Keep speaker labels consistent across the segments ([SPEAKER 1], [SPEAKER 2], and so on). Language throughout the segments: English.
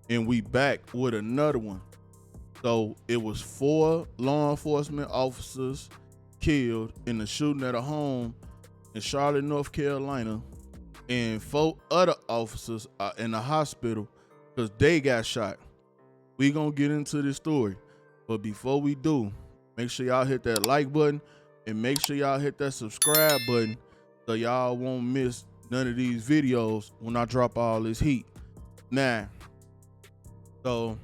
[SPEAKER 1] and we back with another one. So it was 4 law enforcement officers killed in the shooting at a home in Charlotte, North Carolina, and 4 other officers are in the hospital because they got shot. We gonna get into this story, but before we do, make sure y'all hit that like button and make sure y'all hit that subscribe button so y'all won't miss none of these videos when I drop all this heat. Now, so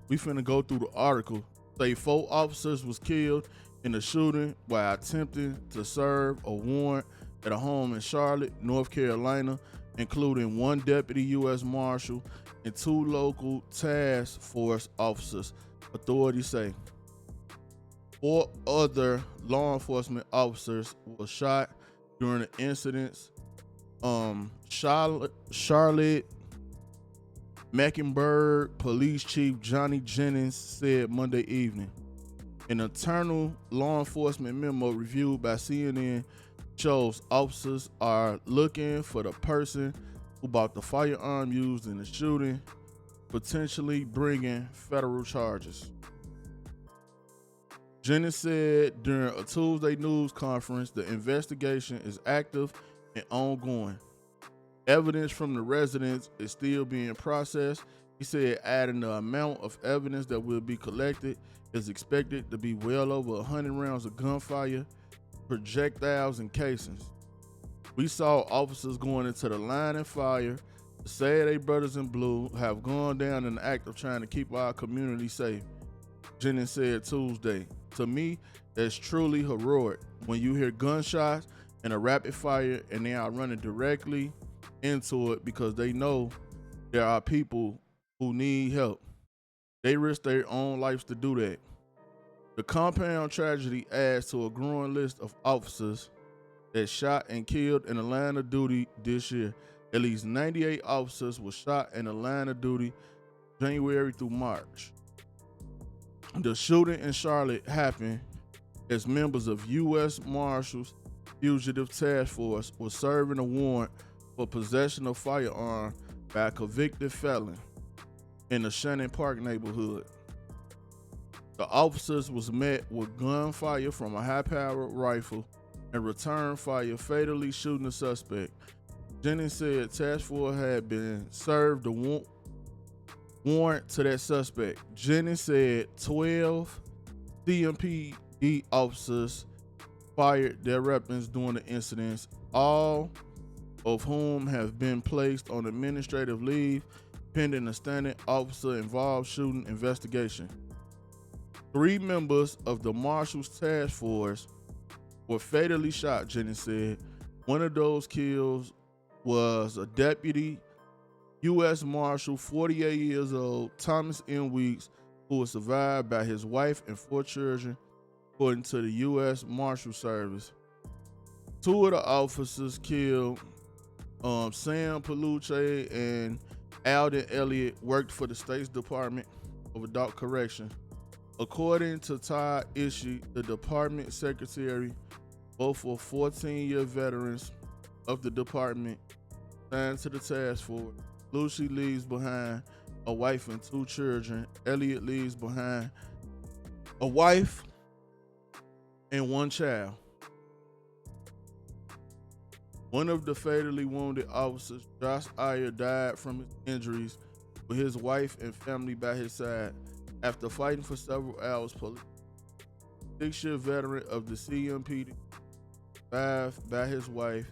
[SPEAKER 1] we finna go through the article. Say 4 officers was killed in the shooting while attempting to serve a warrant at a home in Charlotte, North Carolina, including 1 deputy U.S. Marshal and 2 local task force officers. Authorities say 4 other law enforcement officers were shot during the incidents. Charlotte Mecklenburg Police Chief Johnny Jennings said Monday evening. An internal law enforcement memo reviewed by CNN shows officers are looking for the person who bought the firearm used in the shooting, potentially bringing federal charges. Jennings said during a Tuesday news conference the investigation is active and ongoing. Evidence from the residence is still being processed. He said adding the amount of evidence that will be collected is expected to be well over 100 rounds of gunfire, projectiles, and casings. We saw officers going into the line of fire. The Saturday Brothers in Blue have gone down in the act of trying to keep our community safe, Jennings said Tuesday. To me, that's truly heroic when you hear gunshots and a rapid fire and they are running directly into it because they know there are people who need help. They risk their own lives to do that. The compound tragedy adds to a growing list of officers that shot and killed in the line of duty this year. At least 98 officers were shot in the line of duty January through March. The shooting in Charlotte happened as members of U.S. Marshals Fugitive Task Force were serving a warrant for possession of firearm by a convicted felon in the Shannon Park neighborhood. The officers was met with gunfire from a high-powered rifle and return fire, fatally shooting the suspect. Jennings said task force had been served a warrant to that suspect. Jennings said 12 CMPD officers fired their weapons during the incidents, all of whom have been placed on administrative leave pending a standing officer involved shooting investigation. 3 members of the Marshals Task Force were fatally shot, Jennings said. One of those kills was a deputy U.S. Marshal, 48 years old, Thomas M. Weeks, who was survived by his wife and 4 children, according to the U.S. Marshal Service. 2 of the officers killed, Sam Paluche and Alden Elliott, worked for the State's Department of Adult Correction. According to Todd Ishii, the department secretary, both were 14-year veterans of the department signed to the task force. Lucy leaves behind a wife and 2 children. Elliott leaves behind a wife and 1 child. One of the fatally wounded officers, Josh Iyer, died from his injuries with his wife and family by his side. After fighting for several hours, police, 6-year veteran of the CMPD, survived by his wife,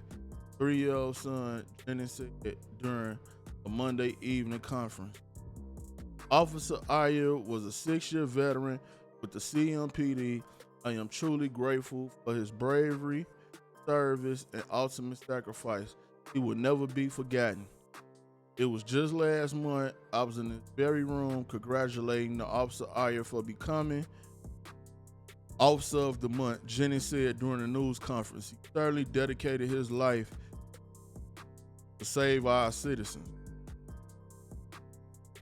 [SPEAKER 1] 3-year-old son, Jennings said during a Monday evening conference. Officer Iyer was a 6-year veteran with the CMPD. I am truly grateful for his bravery, service, and ultimate sacrifice. He will never be forgotten. It was just last month I was in this very room congratulating the Officer Iyer for becoming Officer of the Month, Jennings said during a news conference. He thoroughly dedicated his life to save our citizens.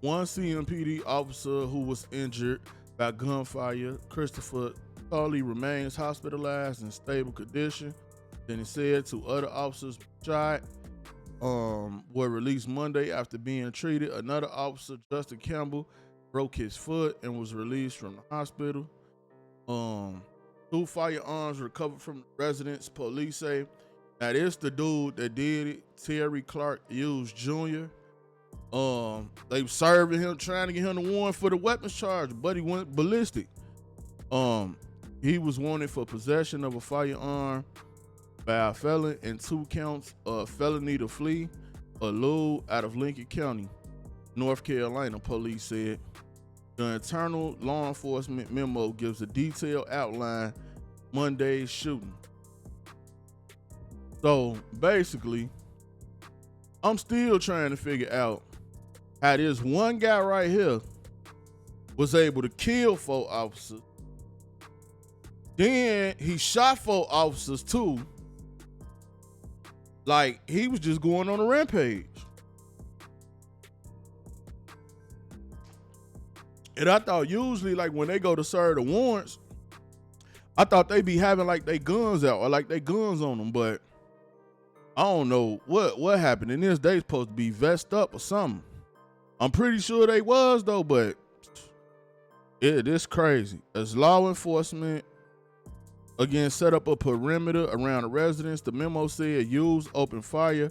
[SPEAKER 1] One CMPD officer who was injured by gunfire, Christopher Tully, remains hospitalized in stable condition. Then he said 2 other officers were shot were released Monday after being treated. Another officer, Justin Campbell, broke his foot and was released from the hospital. Two firearms recovered from the residence, police say. Now this the dude that did it, Terry Clark Hughes Jr. They serving him, trying to get him the warrant for the weapons charge, but he went ballistic. He was wanted for possession of a firearm by a felon and 2 counts of felony to flee, elude out of Lincoln County, North Carolina, police said. The internal law enforcement memo gives a detailed outline Monday's shooting. So basically, I'm still trying to figure out how this one guy right here was able to kill 4 officers. Then he shot 4 officers too. Like he was just going on a rampage. And I thought usually like when they go to serve the warrants, I thought they be having like they guns out or like they guns on them, but I don't know what happened. In this they supposed to be vest up or something. I'm pretty sure they was though, but it's crazy. As law enforcement again set up a perimeter around the residence, the memo said use open fire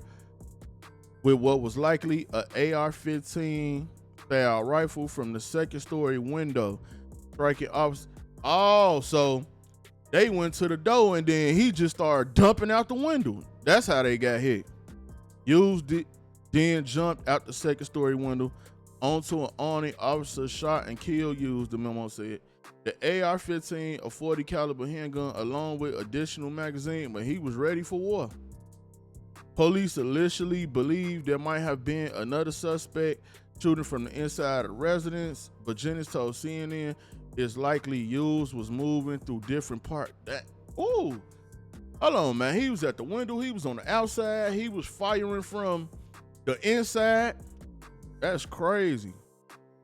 [SPEAKER 1] with what was likely a AR-15 style rifle from the 2nd story window, striking officers. Oh, so they went to the door and then he just started dumping out the window. That's how they got hit. Used it, then jumped out the 2nd story window onto an awning. Officer shot and killed Hughes, the memo said. The AR-15, a 40 caliber handgun, along with additional magazine, but he was ready for war. Police initially believed there might have been another suspect shooting from the inside of the residence, but Jennings told CNN it's likely Hughes was moving through different parts. Hold on, man. He was at the window. He was on the outside. He was firing from the inside. That's crazy.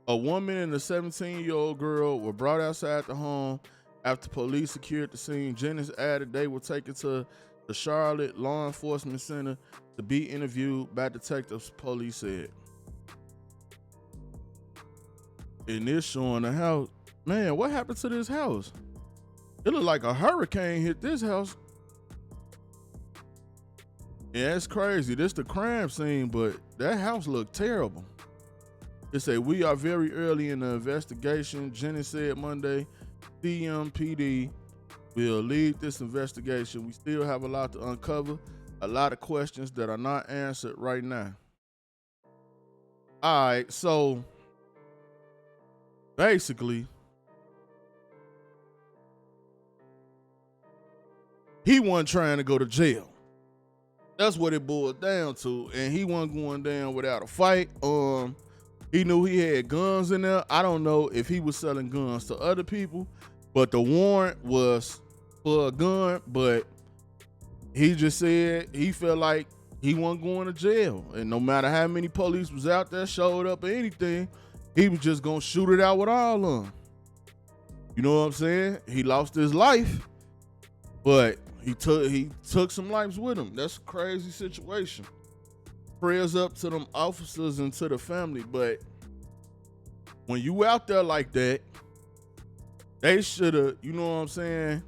[SPEAKER 1] A woman and a 17-year-old girl were brought outside the home after police secured the scene. Jennings added they were taken to the Charlotte Law Enforcement Center to be interviewed by detectives, police said. And this showing the house. Man, what happened to this house? It looked like a hurricane hit this house. Yeah, it's crazy. This the crime scene, but that house looked terrible. It said, we are very early in the investigation, Jennings said Monday. CMPD will lead this investigation. We still have a lot to uncover, a lot of questions that are not answered right now. All right, so basically, he wasn't trying to go to jail. That's what it boiled down to, and he wasn't going down without a fight. He knew he had guns in there. I don't know if he was selling guns to other people, but the warrant was for a gun, but he just said he felt like he wasn't going to jail. And no matter how many police was out there, showed up or anything, he was just going to shoot it out with all of them. You know what I'm saying? He lost his life, but he took some lives with him. That's a crazy situation. Prayers up to them officers and to the family, but when you out there like that, they should have, you know what I'm saying?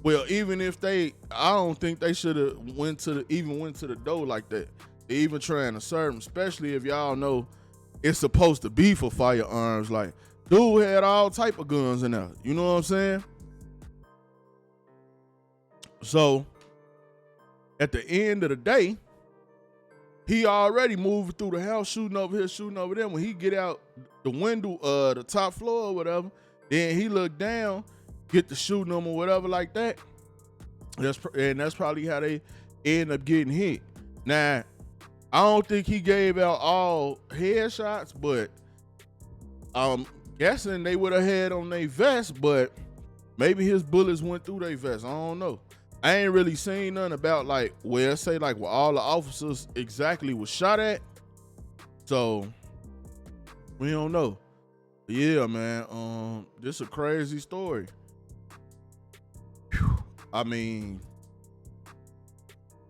[SPEAKER 1] Well, even if I don't think they should have went to the door like that. They even trying to serve them, especially if y'all know it's supposed to be for firearms. Like, dude had all type of guns in there. You know what I'm saying? So, at the end of the day, he already moving through the house, shooting over here, shooting over there. When he get out the window, the top floor or whatever, then he look down, get to shooting them or whatever like that. That's probably how they end up getting hit. Now, I don't think he gave out all headshots, but I'm guessing they would have had on their vest, but maybe his bullets went through their vest. I don't know. I ain't really seen nothing about like where all the officers exactly was shot at. So we don't know. But yeah, man. This a crazy story. Whew. I mean,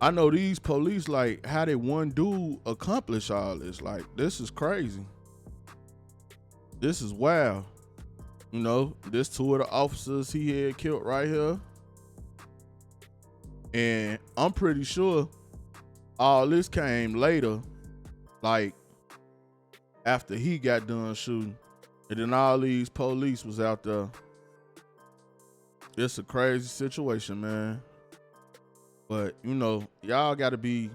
[SPEAKER 1] I know these police, like, how did one dude accomplish all this? Like, this is crazy. This is wild. You know, this two of the officers he had killed right here. And I'm pretty sure all this came later, like after he got done shooting. And then all these police was out there. It's a crazy situation, man. But, you know, y'all got to be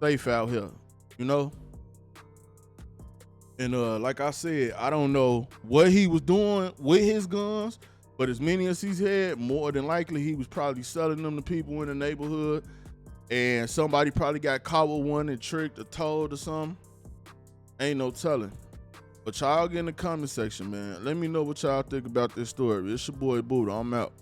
[SPEAKER 1] safe out here, you know? And like I said, I don't know what he was doing with his guns, but as many as he's had, more than likely he was probably selling them to people in the neighborhood, and somebody probably got caught with one and tricked or told or something. Ain't no telling. But y'all get in the comment section, man. Let me know what y'all think about this story. It's your boy Buddha. I'm out.